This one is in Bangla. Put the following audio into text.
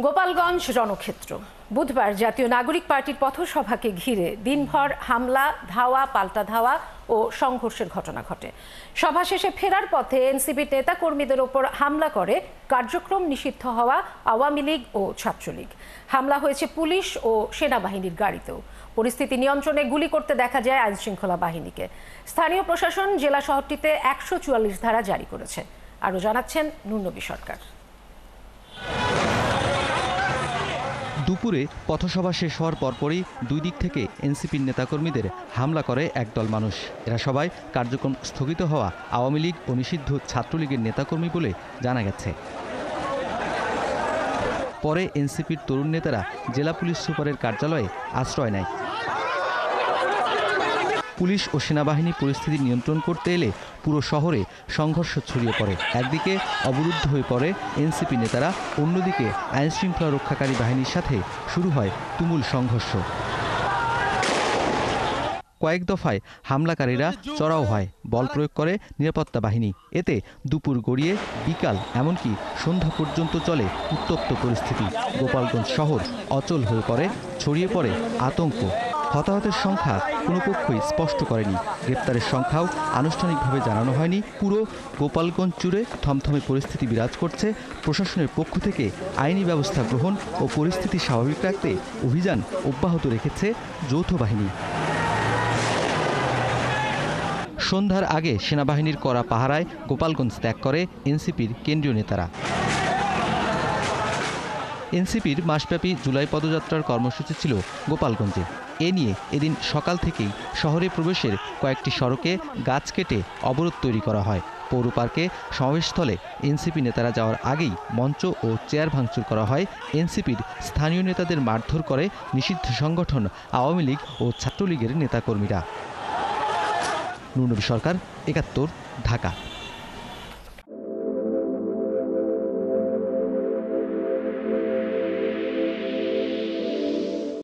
গোপালগঞ্জ রণক্ষেত্র। বুধবার জাতীয় নাগরিক পার্টির পথসভাকে ঘিরে দিনভর হামলা, ধাওয়া, পাল্টা ধাওয়া ও সংঘর্ষের ঘটনা ঘটে। সভা শেষে ফেরার পথে এনসিপির নেতাকর্মীদের ওপর হামলা করে কার্যক্রম নিষিদ্ধ হওয়া আওয়ামী লীগ ও ছাত্রলীগ। হামলা হয়েছে পুলিশ ও সেনাবাহিনীর গাড়িতেও। পরিস্থিতি নিয়ন্ত্রণে গুলি করতে দেখা যায় আইনশৃঙ্খলা বাহিনীকে। স্থানীয় প্রশাসন জেলা শহরটিতে ১৪৪ ধারা জারি করেছে। আরও জানাচ্ছেন নুরনবী সরকার। দুপুরে পথসভা শেষ হওয়ার পরপরই দুই দিক থেকে এনসিপির নেতাকর্মীদের হামলা করে একদল মানুষ। এরা সবাই কার্যক্রম স্থগিত হওয়া আওয়ামী লীগ ও নিষিদ্ধ ছাত্রলীগের নেতাকর্মী বলে জানা গেছে। পরে এনসিপির তরুণ নেতারা জেলা পুলিশ সুপারের কার্যালয়ে আশ্রয় নেয়। পুলিশ ও সেনাবাহিনী পরিস্থিতি নিয়ন্ত্রণ করতে এলে পুরো শহরে সংঘর্ষ ছড়িয়ে পড়ে। একদিকে অবরুদ্ধ হয়ে পড়ে এনসিপি নেতারা, অন্যদিকে আইনশৃঙ্খলা রক্ষাকারী বাহিনীর সাথে শুরু হয় তুমুল সংঘর্ষ। কয়েক দফায় হামলাকারীরা চড়াও হয়, বল প্রয়োগ করে নিরাপত্তা বাহিনী। এতে দুপুর গড়িয়ে বিকাল, এমনকি সন্ধ্যা পর্যন্ত চলে উত্তপ্ত পরিস্থিতি। গোপালগঞ্জ শহর অচল হয়ে পড়ে, ছড়িয়ে পড়ে আতঙ্ক। হতাহতের সংখ্যা কোনো পক্ষই স্পষ্ট করেনি, গ্রেপ্তারের সংখ্যাও আনুষ্ঠানিকভাবে জানানো হয়নি। পুরো গোপালগঞ্জ জুড়ে থমথমে পরিস্থিতি বিরাজ করছে। প্রশাসনের পক্ষ থেকে আইনি ব্যবস্থা গ্রহণ ও পরিস্থিতি স্বাভাবিক রাখতে অভিযান অব্যাহত রেখেছে যৌথ বাহিনী। সন্ধ্যার আগে সেনাবাহিনীর কড়া পাহারায় গোপালগঞ্জ ত্যাগ করে এনসিপির কেন্দ্রীয় নেতারা। এনসিপির মাসব্যাপী জুলাই পদযাত্রার কর্মসূচি ছিল গোপালগঞ্জে। এ নিয়ে এদিন সকাল থেকেই শহরে প্রবেশের কয়েকটি সড়কে গাছ কেটে অবরোধ তৈরি করা হয়। পৌর পার্কে সমাবেশস্থলে এনসিপি নেতারা যাওয়ার আগেই মঞ্চ ও চেয়ার ভাঙচুর করা হয়। এনসিপির স্থানীয় নেতাদের মারধর করে নিষিদ্ধ সংগঠন আওয়ামী লীগ ও ছাত্রলীগের নেতাকর্মীরা। নুরনবী সরকার, ৭১, ঢাকা।